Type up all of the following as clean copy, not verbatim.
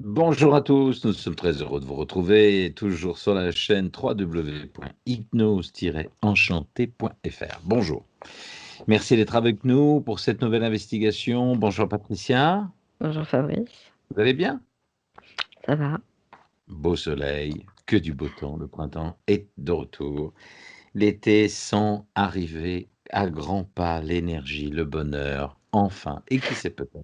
Bonjour à tous, nous sommes très heureux de vous retrouver, toujours sur la chaîne www.hypnose-enchanté.fr. Bonjour, merci d'être avec nous pour cette nouvelle investigation. Bonjour Patricia, Bonjour Fabrice, vous allez bien? ça va? Beau soleil, que du beau temps, le printemps est de retour. L'été sent arriver à grands pas l'énergie, le bonheur, enfin, et qui sait peut-être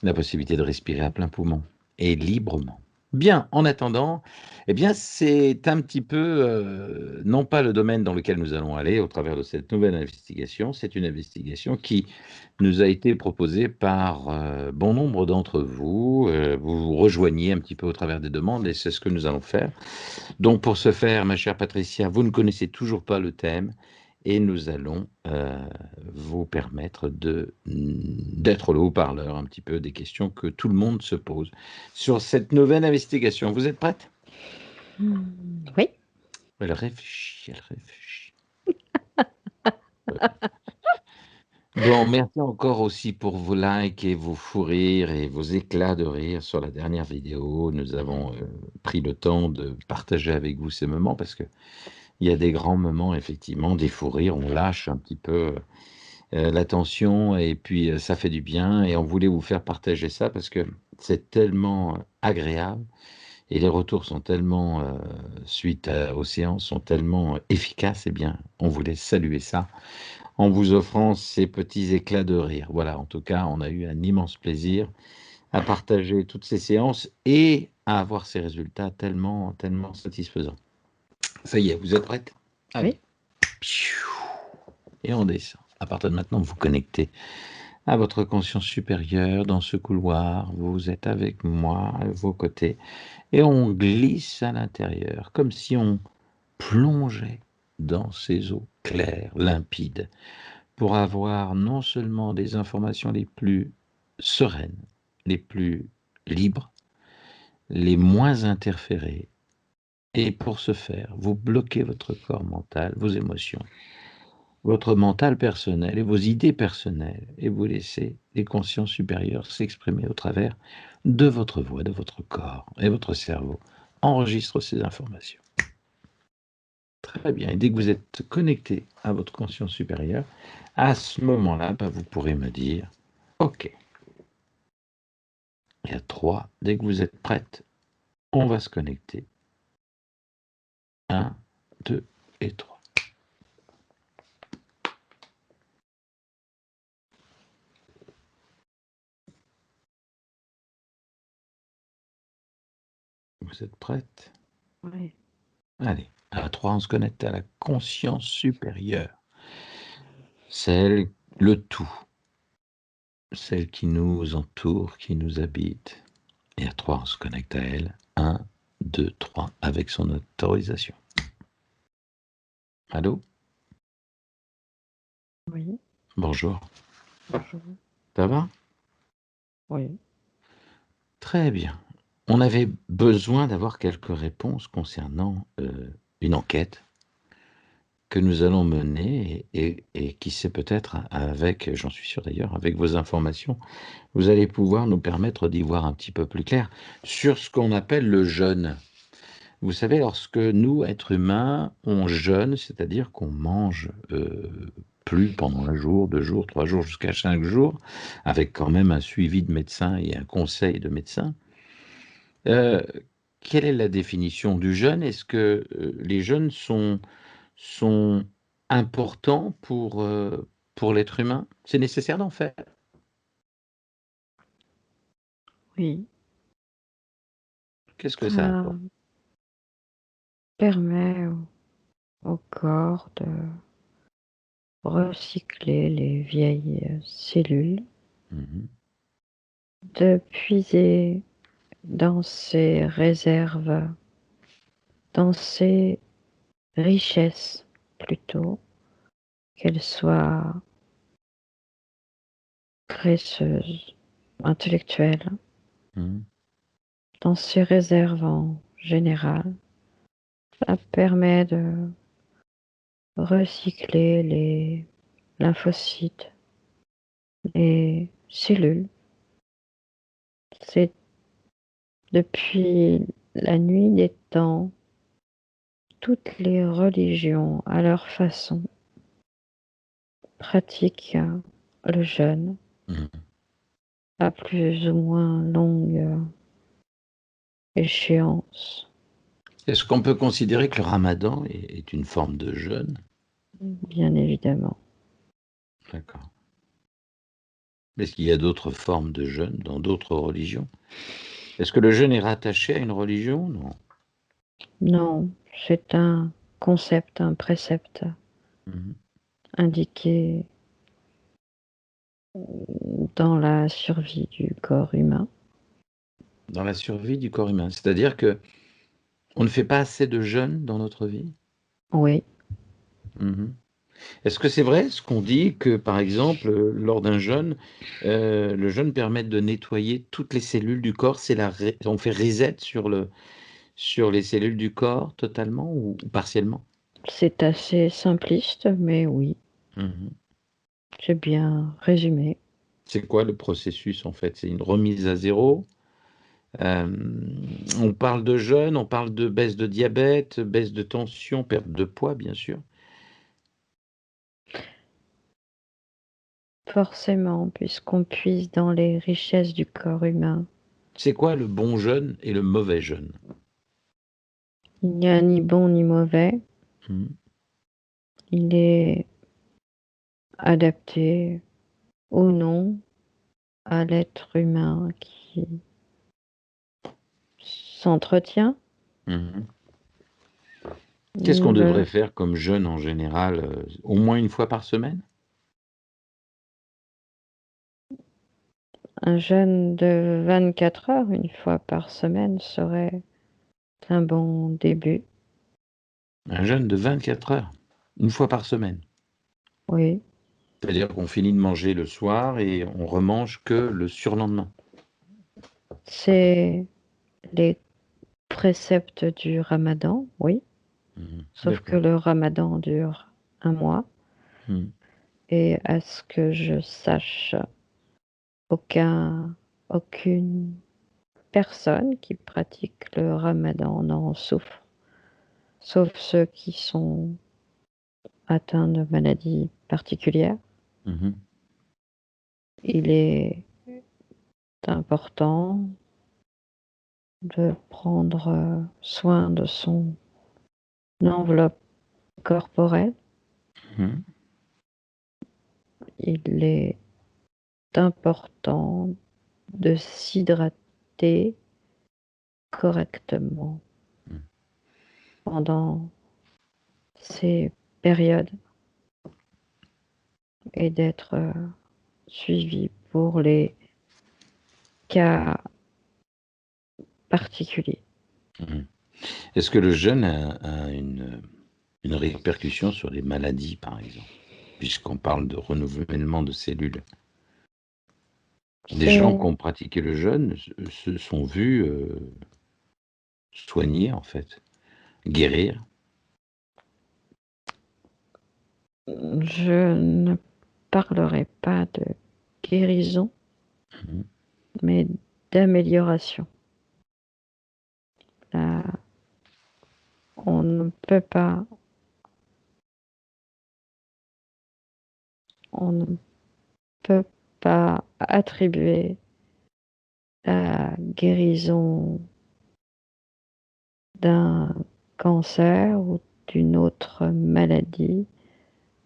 la possibilité de respirer à plein poumon et librement. Bien, en attendant, eh bien, c'est un petit peu, non pas le domaine dans lequel nous allons aller au travers de cette nouvelle investigation, c'est une investigation qui nous a été proposée par, bon nombre d'entre vous. Vous vous rejoignez un petit peu au travers des demandes et c'est ce que nous allons faire. Donc pour ce faire, ma chère Patricia, vous ne connaissez toujours pas le thème et nous allons vous permettre d'être le haut-parleur un petit peu des questions que tout le monde se pose sur cette nouvelle investigation. Vous êtes prête? Oui. Elle réfléchit, elle réfléchit. Bon, merci encore aussi pour vos likes et vos fous rires et vos éclats de rire sur la dernière vidéo. Nous avons pris le temps de partager avec vous ces moments parce que il y a des grands moments, effectivement, des fous rires, on lâche un petit peu la tension et puis ça fait du bien et on voulait vous faire partager ça parce que c'est tellement agréable et les retours sont tellement, suite aux séances, sont tellement efficaces, eh bien, on voulait saluer ça en vous offrant ces petits éclats de rire. Voilà, en tout cas, on a eu un immense plaisir à partager toutes ces séances et à avoir ces résultats tellement, tellement satisfaisants. Ça y est, vous êtes prête? Oui. Allez. Et on descend. À partir de maintenant, vous vous connectez à votre conscience supérieure dans ce couloir. Vous êtes avec moi à vos côtés et on glisse à l'intérieur comme si on plongeait dans ces eaux claires, limpides, pour avoir non seulement des informations les plus sereines, les plus libres, les moins interférées. Et pour ce faire, vous bloquez votre corps mental, vos émotions, votre mental personnel et vos idées personnelles, et vous laissez les consciences supérieures s'exprimer au travers de votre voix, de votre corps, et votre cerveau enregistre ces informations. Très bien, et dès que vous êtes connecté à votre conscience supérieure, à ce moment-là, vous pourrez me dire « Ok ». Il y a 3, dès que vous êtes prête, on va se connecter. 1, 2 et 3. Vous êtes prête? Oui. Allez, à 3, on se connecte à la conscience supérieure. Celle, le tout, celle qui nous entoure, qui nous habite. Et à 3, on se connecte à elle. 1, 2, 3, avec son autorisation. Allô? Oui. Bonjour. Bonjour. Ça va? Oui. Très bien. On avait besoin d'avoir quelques réponses concernant une enquête que nous allons mener et qui sait peut-être avec, j'en suis sûr d'ailleurs, avec vos informations, vous allez pouvoir nous permettre d'y voir un petit peu plus clair sur ce qu'on appelle le jeûne. Vous savez, lorsque nous, êtres humains, on jeûne, c'est-à-dire qu'on mange plus pendant 1 jour, 2 jours, 3 jours, jusqu'à 5 jours, avec quand même un suivi de médecin et un conseil de médecin. Euh, Quelle est la définition du jeûne? Est-ce que les jeûnes sont importants pour l'être humain? C'est nécessaire d'en faire? Oui. Qu'est-ce que ça Ça apporte? permet au corps de recycler les vieilles cellules, Mhm. de puiser dans ses réserves, dans ses richesses plutôt, qu'elles soient graisseuses, intellectuelles, Mhm. dans ses réserves en général. Ça permet de recycler les lymphocytes, les cellules. C'est Depuis la nuit des temps, toutes les religions, à leur façon, pratiquent le jeûne Mhm. à plus ou moins longue échéance, Est-ce qu'on peut considérer que le ramadan est une forme de jeûne? bien évidemment. D'accord. Est-ce qu'il y a d'autres formes de jeûne dans d'autres religions? Est-ce que le jeûne est rattaché à une religion? Non. Non, c'est un concept, un précepte Mhm. indiqué dans la survie du corps humain. Dans la survie du corps humain. C'est-à-dire que on ne fait pas assez de jeûne dans notre vie? Oui, Mhm. Est-ce que c'est vrai ce qu'on dit que, par exemple, lors d'un jeûne, le jeûne permet de nettoyer toutes les cellules du corps? On fait reset sur les cellules du corps totalement ou partiellement? c'est assez simpliste, mais oui, Mhm. j'ai bien résumé. C'est quoi le processus en fait? C'est une remise à zéro? On parle de jeûne, on parle de baisse de diabète, baisse de tension, perte de poids, bien sûr. Forcément, puisqu'on puise dans les richesses du corps humain. C'est quoi le bon jeûne et le mauvais jeûne? Il n'y a ni bon ni mauvais. Mhm. Il est adapté ou non à l'être humain qui s'entretient. Mhm. Qu'est-ce qu'on devrait faire comme jeûne en général, au moins une fois par semaine? Un jeûne de 24 heures, une fois par semaine, serait un bon début. Un jeûne de 24 heures, une fois par semaine. Oui, C'est-à-dire qu'on finit de manger le soir et on remange que le surlendemain. c'est les préceptes du ramadan, oui. Mhm. Sauf que D'accord. le ramadan dure un mois. Mhm. Et à ce que je sache, aucune personne qui pratique le ramadan n'en souffre, sauf ceux qui sont atteints de maladies particulières. Mhm. Il est important de prendre soin de son enveloppe corporelle. Mhm. Il est important de s'hydrater correctement Mhm. pendant ces périodes et d'être suivi pour les cas particuliers. Mhm. Est-ce que le jeûne a une répercussion sur les maladies, par exemple? Puisqu'on parle de renouvellement de cellules. Des gens qui C'est ont pratiqué le jeûne se sont vus soigner, en fait, guérir. Je ne parlerai pas de guérison, Mhm. mais d'amélioration. Là, on ne peut pas on ne peut pas attribuer la guérison d'un cancer ou d'une autre maladie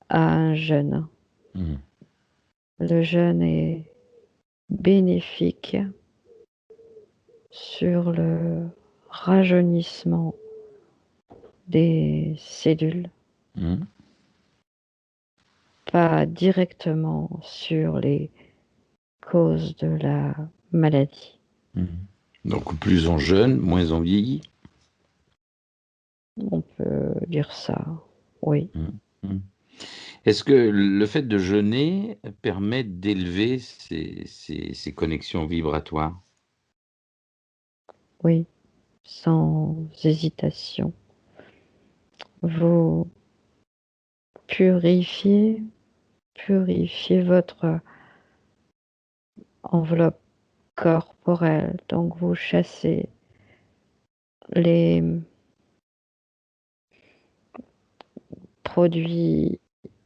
à un jeûne. Mhm. Le jeûne est bénéfique sur le rajeunissement des cellules, Mhm. pas directement sur les causes de la maladie. Mhm. Donc plus on jeûne, moins on vieillit. On peut dire ça, oui. Mhm. Mhm. Est-ce que le fait de jeûner permet d'élever ces connexions vibratoires? Oui, sans hésitation. Vous purifiez votre enveloppe corporelle, donc vous chassez les produits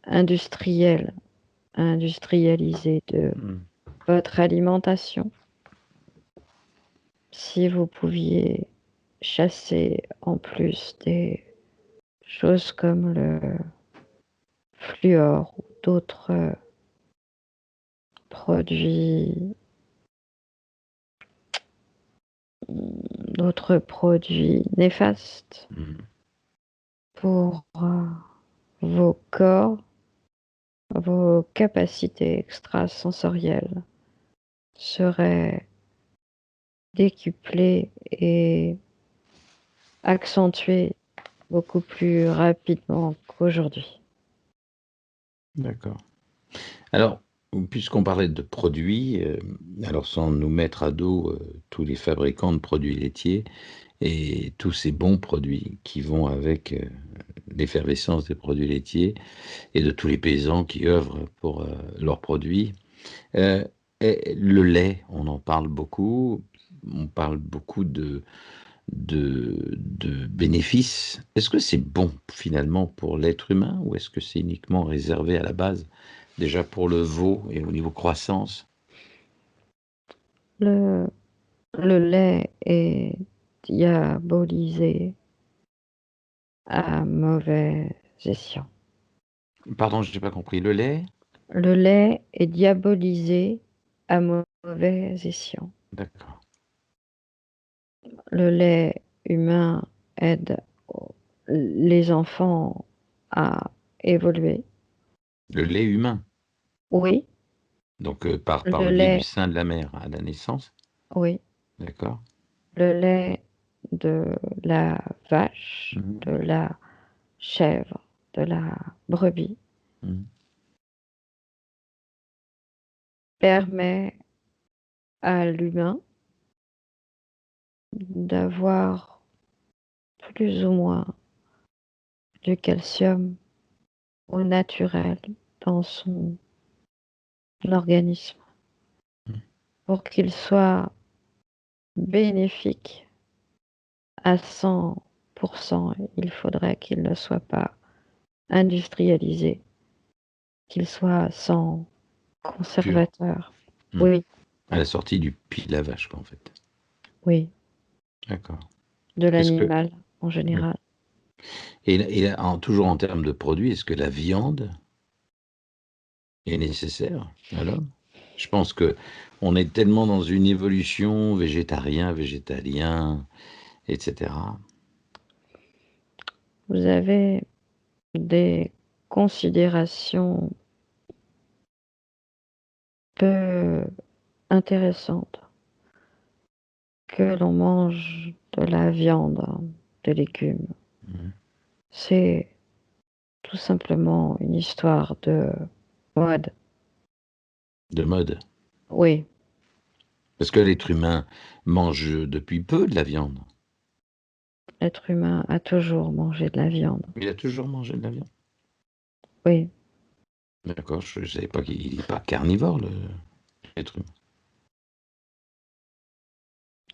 industriels, industrialisés de Mm. votre alimentation. Si vous pouviez chasser en plus des choses comme le fluor ou produits, d'autres produits néfastes Mm. pour vos corps, vos capacités extrasensorielles seraient décuplées et accentuées beaucoup plus rapidement qu'aujourd'hui. D'accord. Alors, puisqu'on parlait de produits, alors sans nous mettre à dos tous les fabricants de produits laitiers et tous ces bons produits qui vont avec l'effervescence des produits laitiers et de tous les paysans qui œuvrent pour leurs produits, euh, et le lait, on en parle beaucoup, on parle beaucoup de bénéfices. Est-ce que c'est bon finalement pour l'être humain ou est-ce que c'est uniquement réservé à la base, déjà pour le veau et au niveau croissance? Le, le lait est diabolisé à mauvais escient. Pardon, je n'ai pas compris. Le lait? Le lait est diabolisé à mauvais escient. D'accord. Le lait humain aide les enfants à évoluer. Le lait humain, Oui, donc par le le biais du lait, sein de la mère à la naissance. oui, D'accord. le lait de la vache, de Mhm. la chèvre, de la brebis Mhm. permet à l'humain d'avoir plus ou moins du calcium au naturel dans son organisme pour qu'il soit bénéfique à 100%. Il faudrait qu'il ne soit pas industrialisé, qu'il soit sans Pur. conservateur. Mhm. Oui, À la sortie du pied de la vache, quoi, en fait. oui, D'accord. de Est-ce que, l'animal en oui. général. Toujours en termes de produits, est-ce que la viande est nécessaire à l'homme? Je pense que on est tellement dans une évolution végétarien, végétalien, etc. Vous avez des considérations peu intéressantes que l'on mange de la viande, des légumes. Mhm. C'est tout simplement une histoire de mode. De mode. Oui, Parce que l'être humain mange depuis peu de la viande. l'être humain a toujours mangé de la viande. Il a toujours mangé de la viande. Oui, D'accord, je ne savais pas qu'il n'est pas carnivore, l'être humain.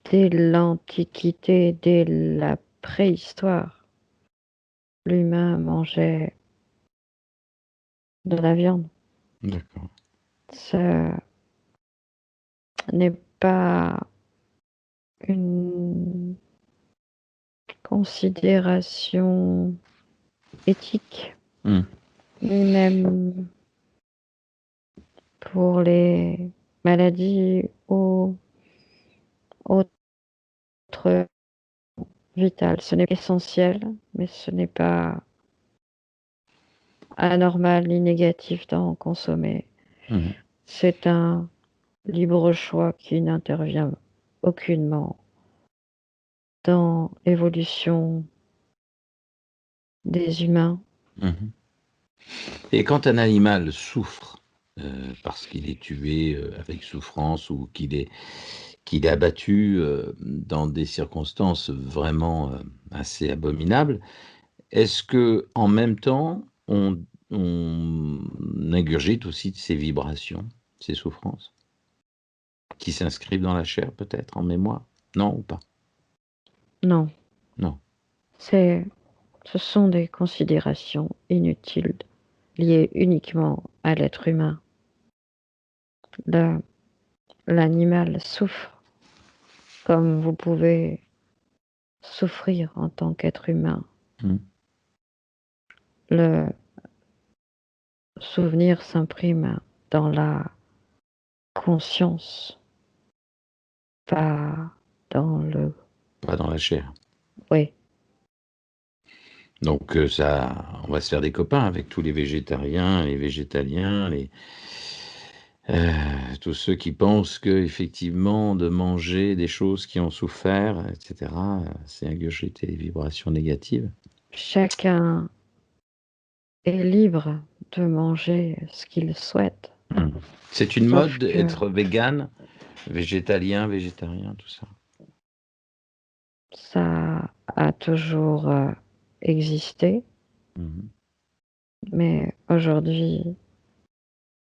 dès l'Antiquité, dès la préhistoire, l'humain mangeait de la viande. D'accord. Ce n'est pas une considération éthique, Hmm. ni même pour les maladies ou autres vitales. Ce n'est pas essentiel, mais ce n'est pas anormal ni négatif d'en consommer. Mhm. C'est un libre choix qui n'intervient aucunement dans l'évolution des humains. Mhm. Et quand un animal souffre parce qu'il est tué avec souffrance ou qu'il est abattu dans des circonstances vraiment assez abominables, est-ce que en même temps on ingurgite aussi de ces vibrations, ces souffrances, qui s'inscrivent dans la chair peut-être en mémoire? Non ou pas? Non, Non. Ce sont des considérations inutiles liées uniquement à l'être humain. L'animal souffre comme vous pouvez souffrir en tant qu'être humain. Mmh. Le souvenir s'imprime dans la conscience, pas dans le... Pas dans la chair. Oui, Donc ça, on va se faire des copains avec tous les végétariens, les végétaliens, tous ceux qui pensent qu'effectivement de manger des choses qui ont souffert, et cetera, c'est ingurgiter les vibrations négatives. chacun est libre de manger ce qu'il souhaite. Mmh. C'est une Sauf mode, que être végane, végétalien, végétarien, tout ça? ça a toujours existé, Mmh. mais aujourd'hui,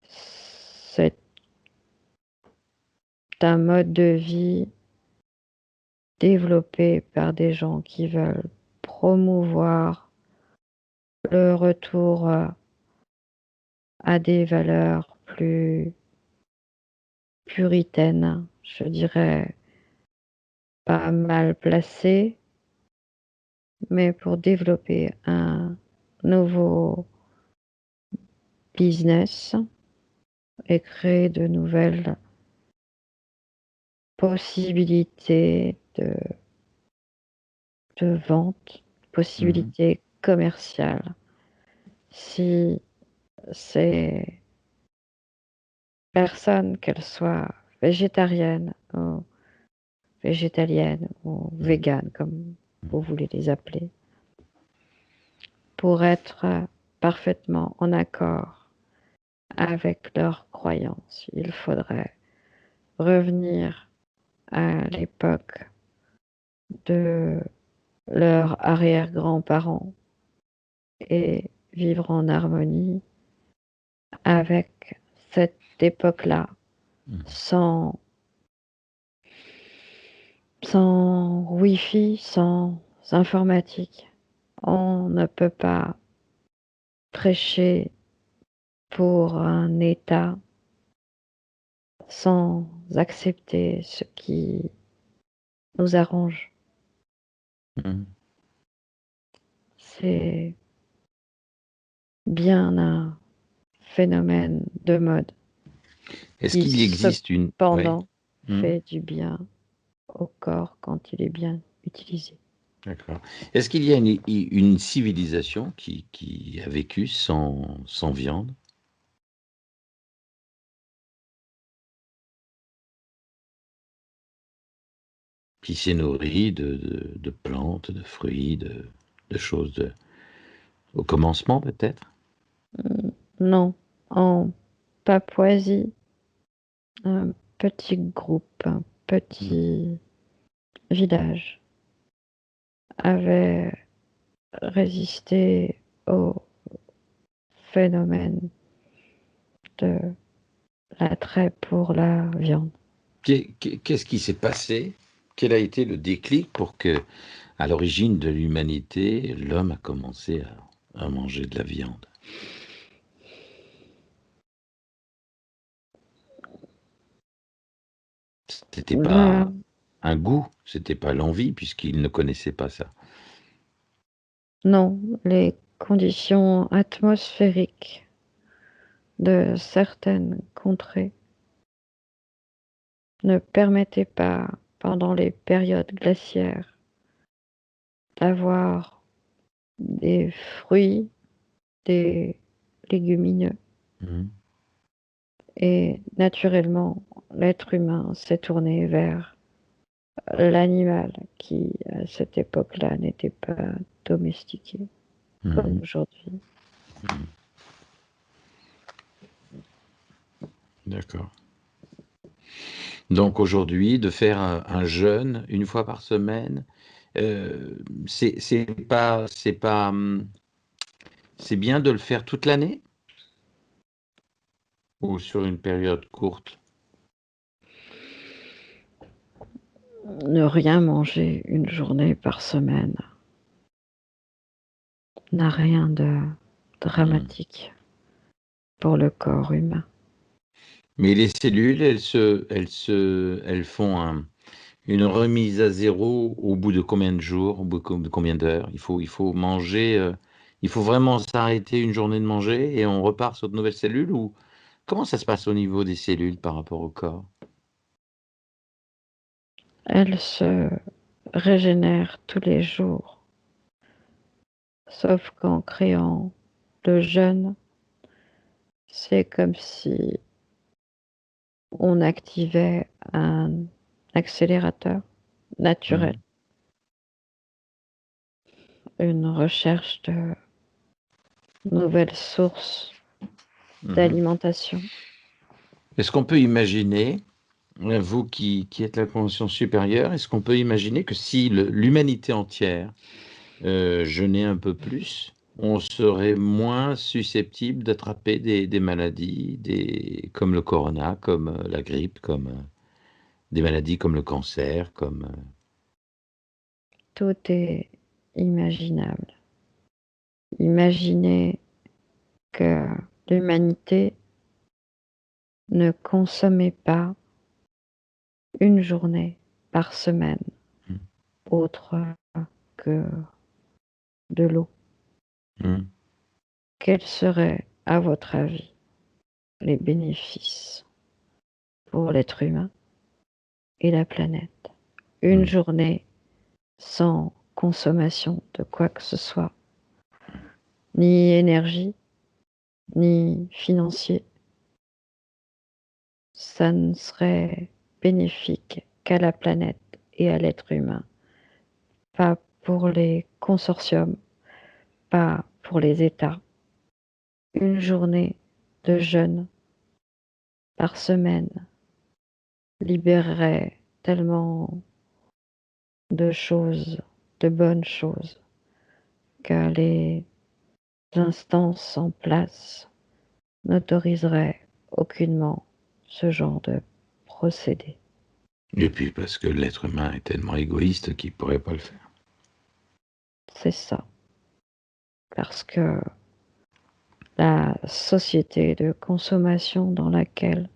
c'est un mode de vie développé par des gens qui veulent promouvoir le retour à des valeurs plus puritaines, je dirais pas mal placées, mais pour développer un nouveau business et créer de nouvelles possibilités de vente, Mmh. possibilités commerciales. Si ces personnes, qu'elles soient végétariennes ou végétaliennes ou Mmh. véganes, comme vous voulez les appeler, pour être parfaitement en accord avec leurs croyances, il faudrait revenir à l'époque de leurs arrière-grands-parents et vivre en harmonie avec cette époque-là, Mmh. sans, sans Wi-Fi, sans informatique. On ne peut pas prêcher pour un État sans accepter ce qui nous arrange. Mmh. C'est bien un phénomène de mode Est-ce qui qu'il existe une ouais. cependant Mmh. fait du bien au corps quand il est bien utilisé. D'accord. Est-ce qu'il y a une civilisation qui a vécu sans viande? Qui s'est nourrie de plantes, de fruits, de choses au commencement peut-être? Non, en Papouasie, un petit groupe, un Mmh. petit village avait résisté au phénomène de l'attrait pour la viande. Qu'est-ce qui s'est passé? Quel a été le déclic pour que, à l'origine de l'humanité, l'homme a commencé à manger de la viande? C'était La- pas un goût, c'était pas l'envie puisqu'il ne connaissait pas ça. non, les conditions atmosphériques de certaines contrées ne permettaient pas, pendant les périodes glaciaires, d'avoir des fruits, des légumineux. Mmh. Et naturellement, l'être humain s'est tourné vers l'animal qui, à cette époque-là, n'était pas domestiqué comme Mmh. aujourd'hui. D'accord. Donc aujourd'hui, de faire un jeûne une fois par semaine, c'est pas, c'est bien de le faire toute l'année? Ou sur une période courte? Ne rien manger une journée par semaine n'a rien de dramatique pour le corps humain. Mais les cellules, elles font une remise à zéro au bout de combien de jours, au bout de combien d'heures? Il faut manger, il faut vraiment s'arrêter une journée de manger et on repart sur de nouvelles cellules ou comment ça se passe au niveau des cellules par rapport au corps? Elles se régénèrent tous les jours, sauf qu'en créant le jeûne, c'est comme si on activait un accélérateur naturel, Mhm. une recherche de nouvelles sources Mhm. d'alimentation. Est-ce qu'on peut imaginer, vous qui êtes la conscience supérieure, est-ce qu'on peut imaginer que si l'humanité entière jeûner un peu plus, on serait moins susceptible d'attraper des maladies comme le corona, comme la grippe, comme des maladies comme le cancer, comme... Tout est imaginable. Imaginez que l'humanité ne consommait pas une journée par semaine autre que de l'eau. Mhm. Quels seraient, à votre avis, les bénéfices pour l'être humain et la planète? Une Mhm. journée sans consommation de quoi que ce soit, ni énergie, ni financier, ça ne serait bénéfique qu'à la planète et à l'être humain, pas pour les consortiums, pas pour les États. Une journée de jeûne par semaine libérerait tellement de choses, de bonnes choses, que les instances en place n'autoriseraient aucunement ce genre de procédé. Et puis parce que l'être humain est tellement égoïste qu'il ne pourrait pas le faire. C'est ça. Parce que la société de consommation dans laquelle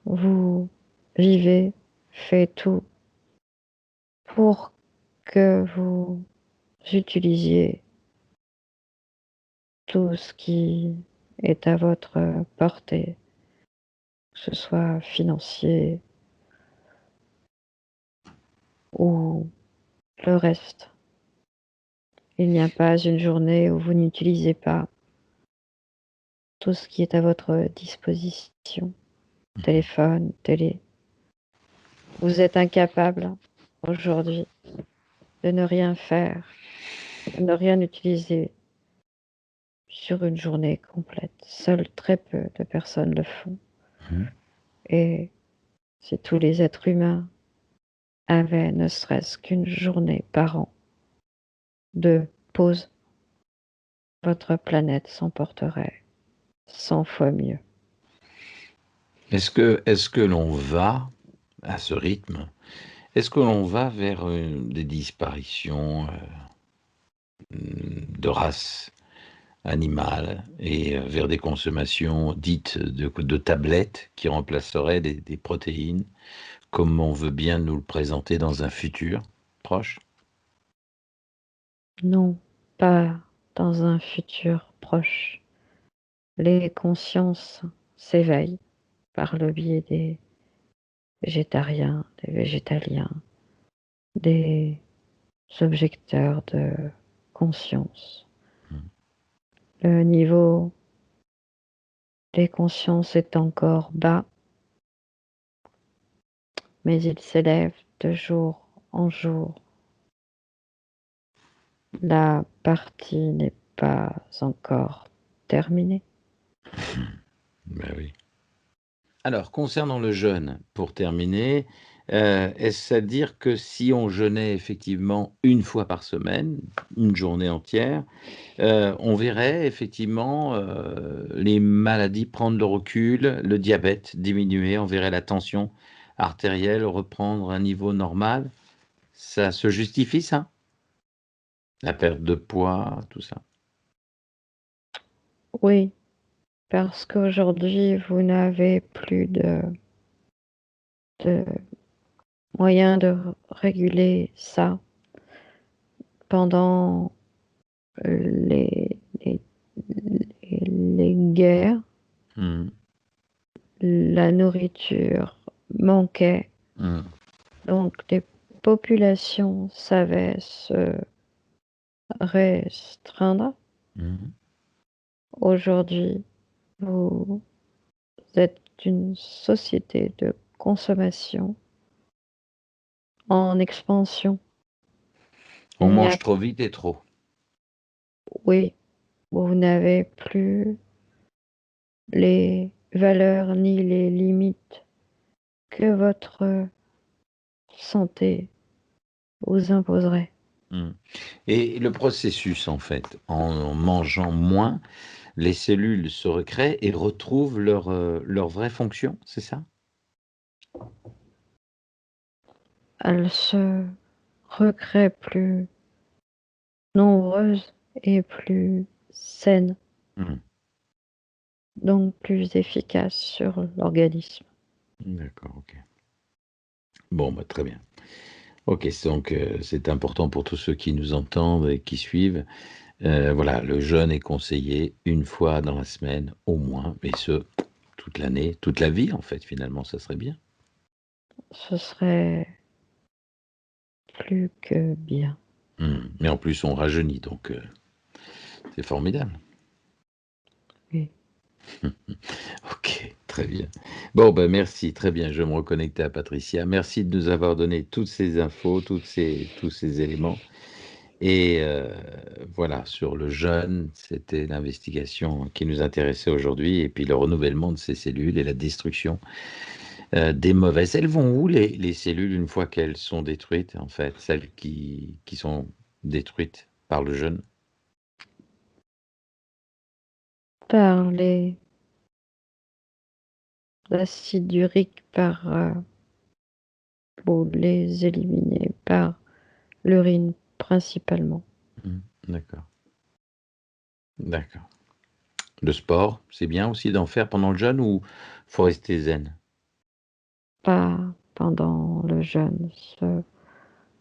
vous vivez fait tout pour que vous utilisiez tout ce qui est à votre portée, que ce soit financier ou le reste. Il n'y a pas une journée où vous n'utilisez pas tout ce qui est à votre disposition. Téléphone, télé. Vous êtes incapable aujourd'hui de ne rien faire, de ne rien utiliser sur une journée complète. Seuls très peu de personnes le font. Mhm. Et si tous les êtres humains avaient ne serait-ce qu'une journée par an de pause, votre planète s'en porterait 100 fois mieux. Est-ce que l'on va, à ce rythme, est-ce que l'on va vers des disparitions de races animales et vers des consommations dites de tablettes qui remplaceraient des protéines, comme on veut bien nous le présenter dans un futur proche? Non, pas dans un futur proche. Les consciences s'éveillent par le biais des végétariens, des végétaliens, des objecteurs de conscience. Mm. Le niveau des consciences est encore bas, mais il s'élève de jour en jour. La partie n'est pas encore terminée. Ben oui. Alors, concernant le jeûne, pour terminer, est-ce à dire que si on jeûnait effectivement une fois par semaine, une journée entière, on verrait effectivement les maladies prendre le recul, le diabète diminuer, on verrait la tension artérielle reprendre un niveau normal, ça se justifie ça? La perte de poids, tout ça? Oui, parce qu'aujourd'hui, vous n'avez plus de moyen de réguler ça pendant les les guerres. Mmh. La nourriture manquait, Mmh. donc les populations savaient se restreindre. Mmh. Aujourd'hui, vous êtes une société de consommation en expansion. On Il n'y a mange trop vite et trop. Oui, vous n'avez plus les valeurs ni les limites que votre santé vous imposerait. Mmh. Et le processus, en fait, en mangeant moins, les cellules se recréent et retrouvent leur vraie fonction, c'est ça? Elles se recréent plus nombreuses et plus saines, Mmh. donc plus efficaces sur l'organisme. D'accord, OK. Bon, bah, très bien. OK, donc c'est important pour tous ceux qui nous entendent et qui suivent. Voilà, le jeûne est conseillé une fois dans la semaine au moins, et ce, toute l'année, toute la vie en fait, finalement, ça serait bien. Ce serait plus que bien. Mais en plus, on rajeunit, donc c'est formidable. Oui. OK, très bien. Bon, ben merci, très bien, je vais me reconnecter à Patricia. Merci de nous avoir donné toutes ces infos, tous ces éléments. Et voilà, sur le jeûne, c'était l'investigation qui nous intéressait aujourd'hui, et puis le renouvellement de ces cellules et la destruction des mauvaises. Elles vont où les cellules une fois qu'elles sont détruites, en fait, celles qui sont détruites par le jeûne? Par les acides uriques, par pour les éliminer par l'urine principalement. Mmh, d'accord, d'accord. Le sport, c'est bien aussi d'en faire pendant le jeûne ou faut rester zen? Pas pendant le jeûne. Ce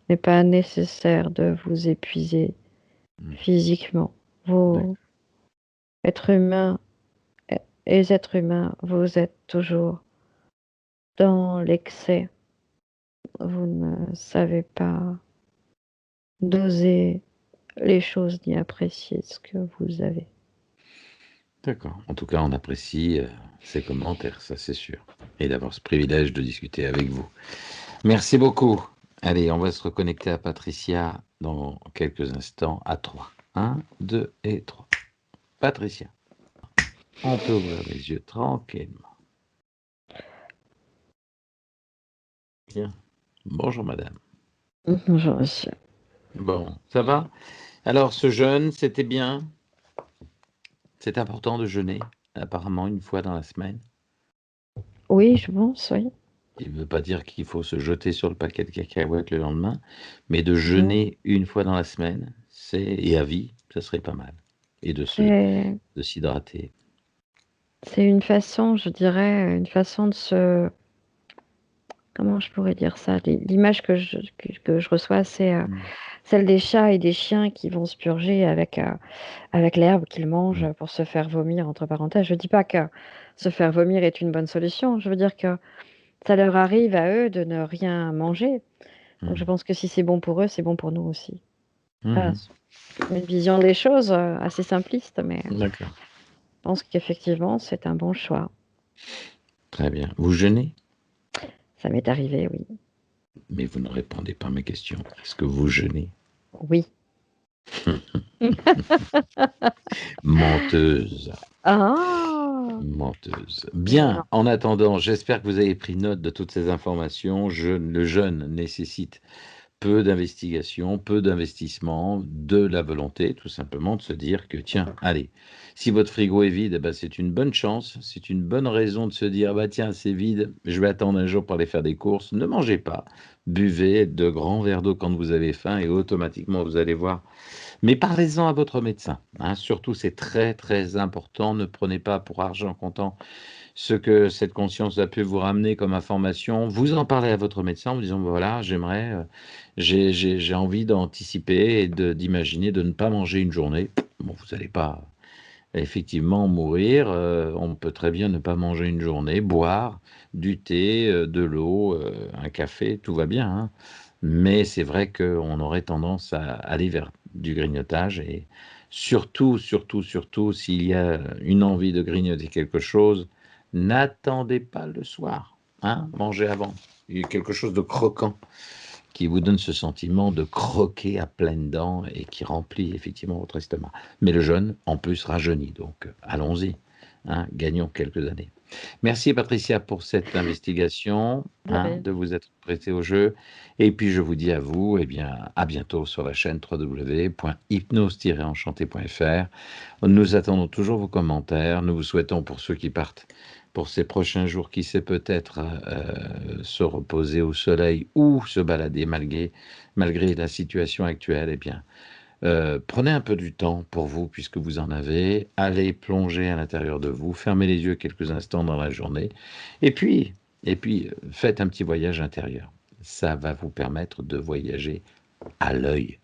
n'est pas nécessaire de vous épuiser Mmh, physiquement. Vous, d'accord, êtres humains, les êtres humains, vous êtes toujours dans l'excès. Vous ne savez pas doser les choses ni apprécier ce que vous avez. d'accord. En tout cas, on apprécie, ces commentaires, ça c'est sûr, et d'avoir ce privilège de discuter avec vous. Merci beaucoup. Allez, on va se reconnecter à Patricia dans quelques instants à 3. 1, 2 et 3. Patricia, on peut ouvrir les yeux tranquillement. Bien. Bonjour madame. Bonjour monsieur. Bon, ça va? Alors ce jeûne, c'était bien? C'est important de jeûner, apparemment une fois dans la semaine. Oui, je pense, oui. Il ne veut pas dire qu'il faut se jeter sur le paquet de cacahuètes le lendemain, mais de Non, jeûner une fois dans la semaine, et à vie, ça serait pas mal. Et c'est de s'hydrater. c'est une façon, je dirais, une façon de se comment je pourrais dire ça? L'image que je reçois, c'est, Mmh. celle des chats et des chiens qui vont se purger avec l'herbe qu'ils Mmh. mangent pour se faire vomir, entre parenthèses. Je dis pas que se faire vomir est une bonne solution, je veux dire que ça leur arrive à eux de ne rien manger. Donc je Mmh. pense que si c'est bon pour eux, c'est bon pour nous aussi. Voilà, Mmh. c'est une vision des choses, assez simpliste, mais je D'accord. pense qu'effectivement, c'est un bon choix. Très bien. Vous jeûnez? Ça m'est arrivé, oui. Mais vous ne répondez pas à mes questions. Est-ce que vous jeûnez? Oui. Menteuse, Ah! menteuse. Non. Bien, en attendant, j'espère que vous avez pris note de toutes ces informations. Le jeûne nécessite peu d'investigation, peu d'investissement, de la volonté, tout simplement, de se dire que, tiens, allez, si votre frigo est vide, eh ben, c'est une bonne chance, c'est une bonne raison de se dire, bah tiens, c'est vide, je vais attendre un jour pour aller faire des courses. Ne mangez pas, buvez de grands verres d'eau quand vous avez faim et automatiquement, vous allez voir. Mais parlez-en à votre médecin, hein. Surtout, c'est très, très important. Ne prenez pas pour argent comptant ce que cette conscience a pu vous ramener comme information. Vous en parlez à votre médecin en vous disant, voilà, j'aimerais, j'ai envie d'anticiper et d'imaginer de ne pas manger une journée. Bon, vous n'allez pas effectivement mourir. On peut très bien ne pas manger une journée, boire du thé, de l'eau, un café, tout va bien, hein. Mais c'est vrai qu'on aurait tendance à aller vers du grignotage et surtout, surtout, surtout, s'il y a une envie de grignoter quelque chose, n'attendez pas le soir, hein, mangez avant. Il y a quelque chose de croquant qui vous donne ce sentiment de croquer à pleines dents et qui remplit effectivement votre estomac. Mais le jeûne, en plus, rajeunit. Donc, allons-y, hein, gagnons quelques années. Merci Patricia pour cette investigation, De hein, rien. de vous être prêtée au jeu. Et puis je vous dis à vous, eh bien, à bientôt sur la chaîne www.hypnose-enchanté.fr. Nous attendons toujours vos commentaires. Nous vous souhaitons pour ceux qui partent pour ces prochains jours, qui sait peut-être se reposer au soleil ou se balader malgré la situation actuelle, eh bien, prenez un peu du temps pour vous, puisque vous en avez. Allez plonger à l'intérieur de vous, fermez les yeux quelques instants dans la journée, et puis, faites un petit voyage intérieur. Ça va vous permettre de voyager à l'œil.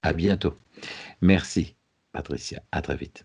À bientôt. Merci, Patricia. À très vite.